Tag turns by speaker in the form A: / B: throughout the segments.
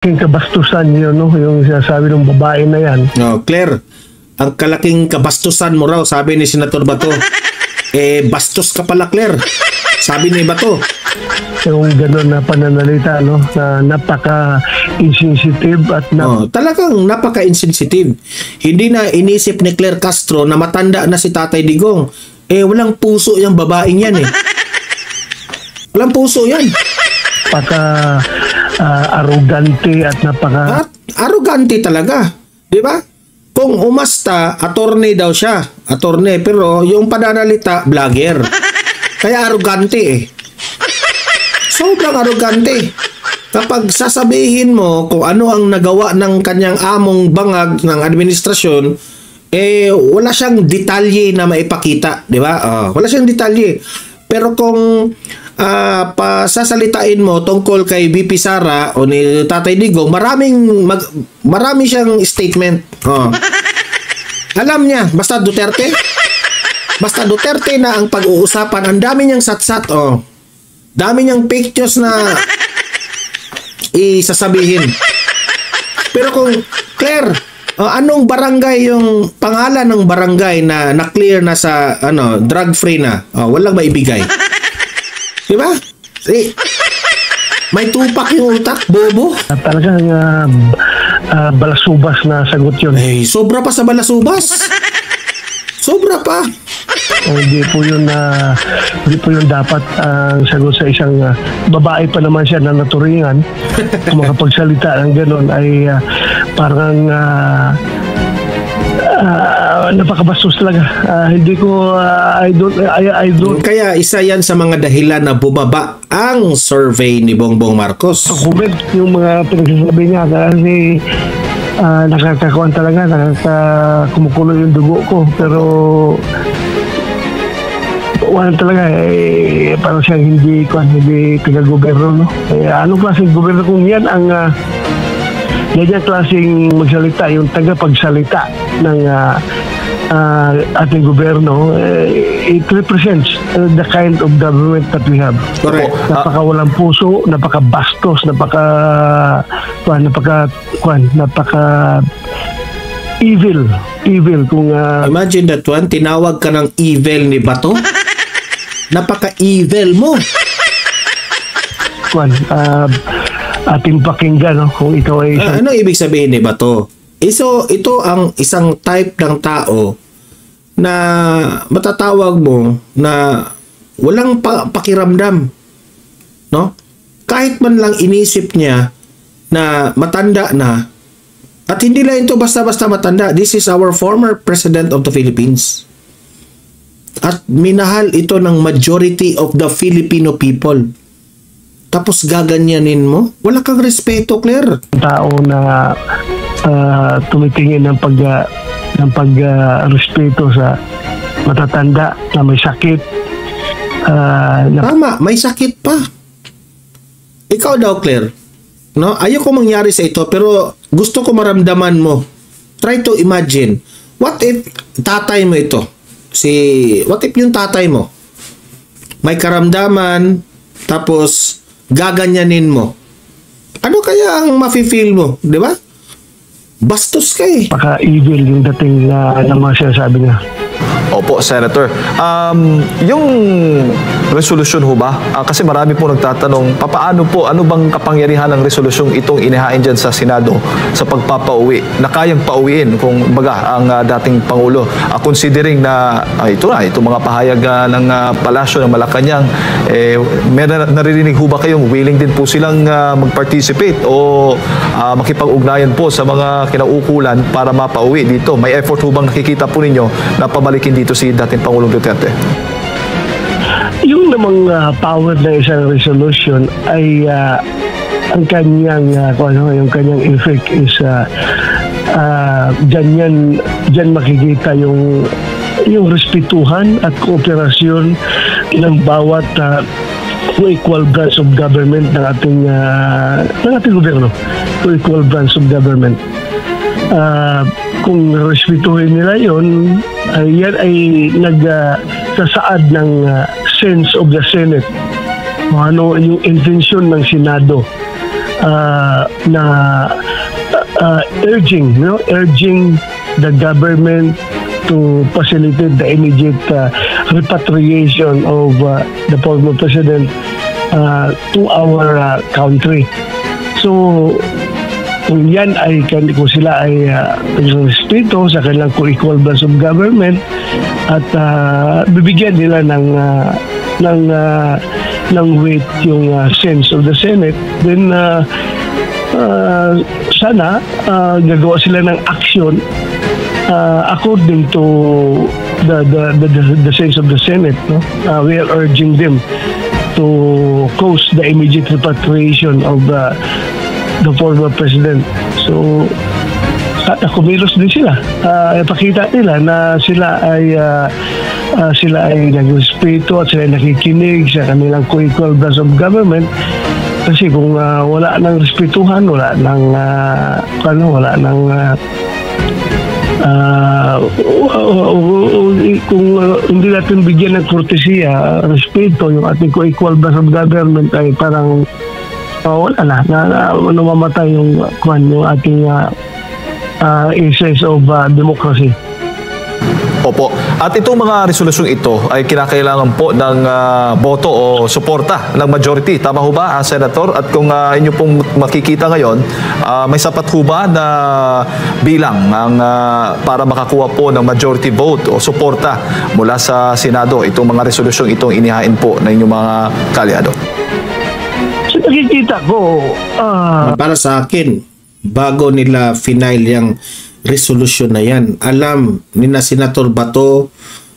A: King kabastusan yun, no? Yung sinasabi ng babae na yan.
B: No, Claire, ang kalaking kabastusan mo raw, sabi ni Senator Bato. Bastos ka pala, Claire. Sabi ni Bato.
A: Yung gano'n na pananalita, no? Na napaka-insensitive at
B: talagang napaka-insensitive. Hindi na inisip ni Claire Castro na matanda na si Tatay Digong. Walang puso yung babaeng yan Walang puso yan.
A: Arrogante at
B: arrogante talaga, di ba? Kung umasta, attorney daw siya, attorney, pero yung pananalita, vlogger. Kaya arrogante sobrang arrogante. Kapag sasabihin mo kung ano ang nagawa ng kanyang among bangag ng administrasyon, wala siyang detalye na maipakita, di ba? Wala siyang detalye. Pero kung pasasalitain mo tungkol kay VP Sara o ni Tatay Digong, marami siyang statement. Alam niya, basta Duterte na ang pag-uusapan. Ang dami niyang satsat. Dami niyang fake news na isasabihin. Pero kung Claire, anong barangay yung pangalan ng barangay na na-clear na sa drug free na? Walang maibigay. Diba? May tupak yung utak, bobo.
A: Talagang balasubas na sagot yun.
B: Sobra pa sa balasubas. Sobra pa.
A: Hindi po yun dapat ang sagot sa isang babae pa naman siya na naturingan. Kung makapagsalita ng gano'n ay parang napakabastos talaga. Hindi ko I don't
B: kaya isa yan sa mga dahilan na bumaba ang survey ni Bongbong Marcos.
A: Comment yung mga pinagsasabi niya kasi nakakakuan talaga, kumukulo yung dugo ko, pero wala talaga parang siyang hindi taga-gobyerno, no? Anong klaseng gobyerno kung yan ang ganyan klaseng magsalita, yung tagapagsalita ng ating gobyerno, it represents the kind of government that we have.
B: Correct.
A: Napakawalang puso, napakabastos, napaka evil kung
B: imagine that one, tinawag ka ng evil ni Bato. Napaka-evil mo.
A: Ating pakinggan, no? Kung ikaw ay
B: ano ibig sabihin ni Bato? Ito ang isang type ng tao na matatawag mo na walang pakiramdam, no? Kahit man lang inisip niya na matanda na, at hindi lang ito basta-basta matanda. This is our former President of the Philippines. At minahal ito ng majority of the Filipino people. Tapos gaganyanin mo? Wala kang respeto, Claire.
A: Tao na tumitingin ng pag-respeto sa matatanda na may sakit.
B: Tama, may sakit pa. Ikaw daw, Claire. No? Ayoko mangyari sa ito, pero gusto ko maramdaman mo. Try to imagine. What if tatay mo ito? What if yung tatay mo? May karamdaman, tapos gaganyanin mo. Ano kaya ang mafe-feel mo? Di ba? Bastos ka eh.
A: Paka-evil yung dating na mga sinasabi niya.
C: Opo, Senator. Yung resolusyon ho ba? Kasi marami po nagtatanong, papaano po, ano bang kapangyarihan ng resolusyong itong inihain dyan sa Senado sa pagpapauwi, na kayang pauwiin kung baga ang dating Pangulo, considering na itong mga pahayag ng Palasyo ng Malacanang, may naririnig ho ba kayong willing din po silang mag-participate o makipag-ugnayan po sa mga kinaukulan para mapauwi dito? May effort ho bang nakikita po ninyo na pabalikin dito si dating Pangulong Duterte?
A: Yung namang power na isang resolution ay ang kanyang yung kanyang effect is dyan makikita yung respetuhan at kooperasyon ng bawat equal branch of government ng ating gobyerno, equal branch of government. Kung respetuhin nila yon, yan ay nagsasaad ng sense of the Senate. Ano yung intention ng Senado na urging the government to facilitate the immediate repatriation of the former president to our country. So kung yan ay kung sila ay respeto sa kanilang co-equal branch of government at bibigyan nila ng weight yung sense of the Senate, then sana gagawa sila ng action according to the sense of the Senate. No? We are urging them to cause the immediate repatriation of the former president. So kumilos din sila. Ipakita nila na sila ay nagrespeto at sila ay nakikinig sa kanilang co-equal branch of government. Kasi kung wala nang respetuhan, wala nang kung hindi natin bigyan ng kortesiya, respeto yung ating co-equal branch of government, ay parang wala na mamatay yung ating essence of democracy.
C: Opo. At itong mga resolusyong ito ay kinakailangan po ng boto o suporta ng majority. Tama ho ba, Senator? At kung inyo pong makikita ngayon, may sapat ho ba na bilang para makakuha po ng majority vote o suporta mula sa Senado itong mga resolusyong itong inihain po ng inyong mga kalyado?
A: So nakikita ko,
B: para sa akin, bago nila final yung resolution na yan, alam ni na Senator Bato,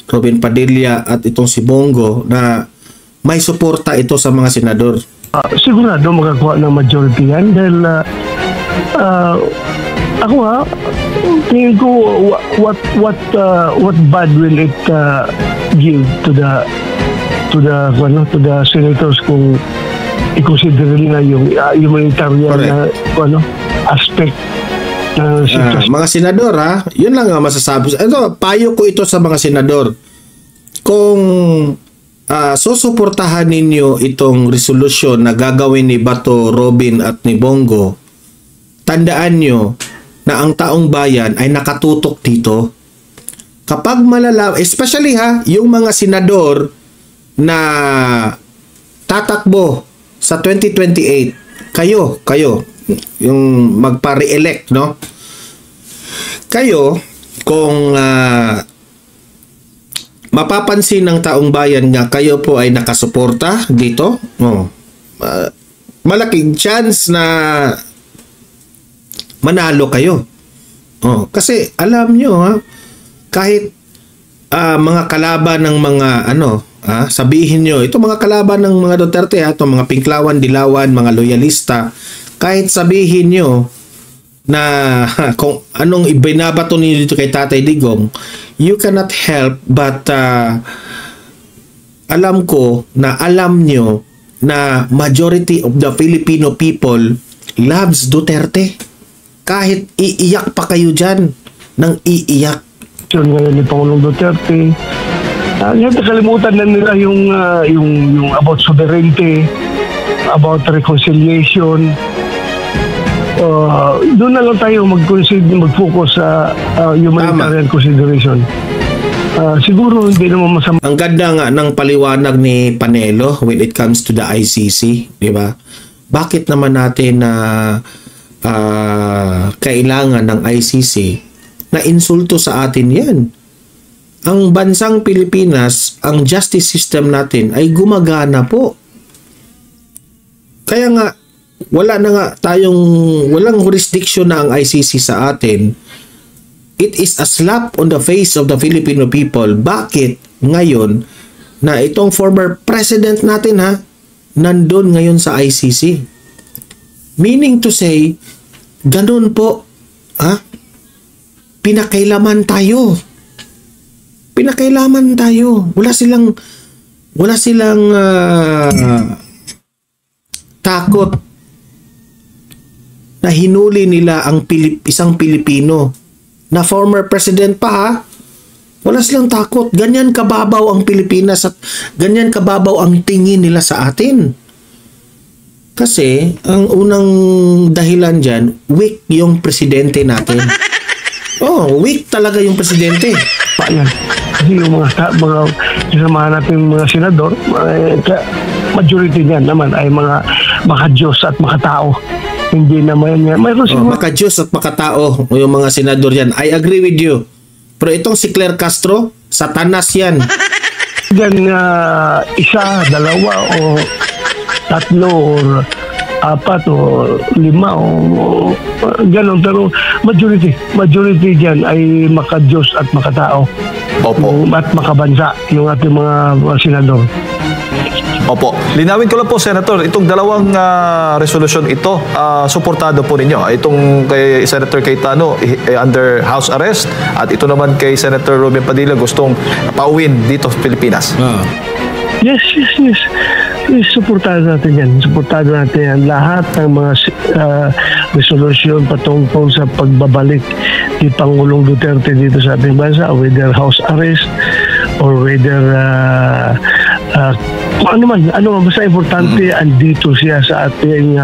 B: Robin Padilla at itong si Bongo na may suporta ito sa mga senador.
A: Sigurado makakuha ng majority yan dahil ako tingin ko what bad will it give to the senators kung i-consider nila yung humanitarian aspect.
B: Mga senador yun lang ang masasabi. Ito, payo ko ito sa mga senador. Kung susuportahan ninyo itong resolution na gagawin ni Bato, Robin at ni Bongo, tandaan nyo na ang taong bayan ay nakatutok dito. Kapag malalaman, especially yung mga senador na tatakbo sa 2028, kayo yung magpa-re-elect, no? Kayo, kung mapapansin ng taong bayan nga kayo po ay nakasuporta dito, malaking chance na manalo kayo. Kasi alam nyo, kahit mga kalaban ng mga sabihin nyo, ito mga kalaban ng mga Duterte, ito mga Pinklawan, Dilawan, mga loyalista, kahit sabihin nyo na kung anong ibinabato niyo dito kay Tatay Digong, you cannot help but alam ko na alam nyo na majority of the Filipino people loves Duterte. Kahit iiyak pa kayo dyan ng iiyak.
A: Ngayon ni Pangulong Duterte, nakalimutan na nila yung about sovereignty, about reconciliation. Doon na lang tayo mag-focus sa humanitarian consideration. Siguro hindi naman masama.
B: Ang ganda nga ng paliwanag ni Panelo when it comes to the ICC, di ba? Bakit naman natin na kailangan ng ICC na insulto sa atin yan? Ang bansang Pilipinas, ang justice system natin ay gumagana po. Kaya nga, walang jurisdiction na ang ICC sa atin. It is a slap on the face of the Filipino people. Bakit ngayon na itong former president natin nandun ngayon sa ICC? Meaning to say, ganun po, pinakailaman tayo. Pinakailaman tayo. Wala silang takot na hinuli nila ang isang Pilipino na former president pa Wala silang takot. Ganyan kababaw ang Pilipinas at ganyan kababaw ang tingin nila sa atin. Kasi, ang unang dahilan dyan, weak yung presidente natin. Oh, weak talaga yung presidente.
A: Pa yan. Kasi yung mga kasamahan natin mga senador, majority niyan naman ay mga Diyos at makatao. Hindi naman yan. Mayroon siguro.
B: Maka-Diyos at makatao yung mga senador yan. I agree with you. Pero itong si Claire Castro, satanas yan.
A: Yan isa, dalawa o tatlo o apat o lima o gano'n. Pero majority dyan ay maka-Diyos at makatao.
C: Opo.
A: At makabansa yung ating mga senador.
C: Opo. Linawin ko lang po, Senator, itong dalawang resolusyon ito, suportado po ninyo. Itong kay Senator Cayetano under house arrest at ito naman kay Senator Robin Padilla gustong pauwin dito sa Pilipinas.
A: Yes. Suportado natin yan. Suportado natin yan. Lahat ng mga resolusyon patungkol sa pagbabalik ni Pangulong Duterte dito sa ating bansa, whether house arrest or whether ano man, basta importante andito siya sa ating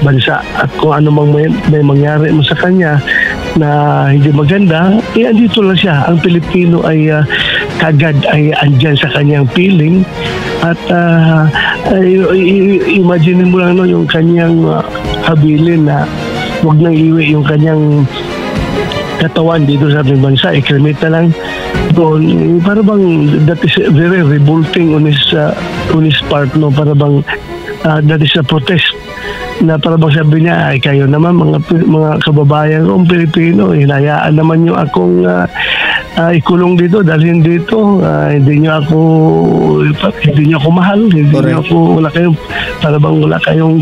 A: bansa, at kung ano mang may mangyari mo sa kanya na hindi maganda, andito lang siya. Ang Pilipino ay kagad ay andyan sa kanyang piling, at imagine mo lang yung kanyang habilin na huwag nang iwi yung kanyang katawan dito sa ating bansa, ikrimit na lang doon. Para bang that is very revolting on his part, no? Para bang that is a protest na para bang sabi niya, ay kayo naman mga kababayan kong Pilipino, hinayaan naman yung akong ikulong dito, dalhin dito, hindi niyo ako mahal, hindi niyo ako, wala kayong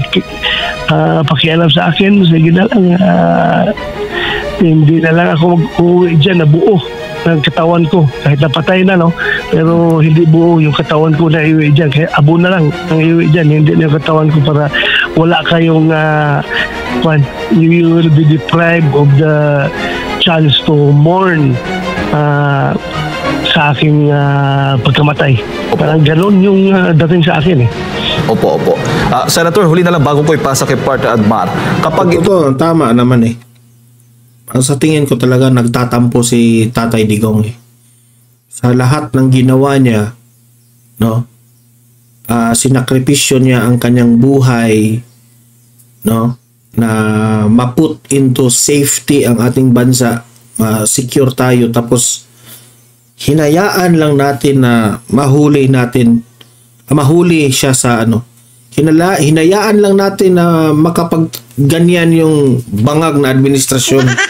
A: pakialam sa akin, sige na lang, hindi na lang ako mag-uwi dyan na buo ng katawan ko, kahit napatay na, no? Pero hindi buo yung katawan ko na iwi dyan, kaya abo na lang ang iwi dyan, hindi na yung katawan ko, para wala kayong you will be deprived of the chance to mourn sa aking pagkamatay. Parang gano'n yung dating sa akin, eh.
C: Opo. Senator, huli na lang bago ko ipasa kay Partner Admar. Kapag
B: ito, tama naman eh. Sa tingin ko talaga nagtatampo si Tatay Digong eh. Sa lahat ng ginawa niya, no? Sinakripisyo niya ang kanyang buhay, no? Na ma-put into safety ang ating bansa, secure tayo, tapos hinayaan lang natin na mahuli siya sa hinayaan lang natin na makapagganyan yung bangag na administrasyon.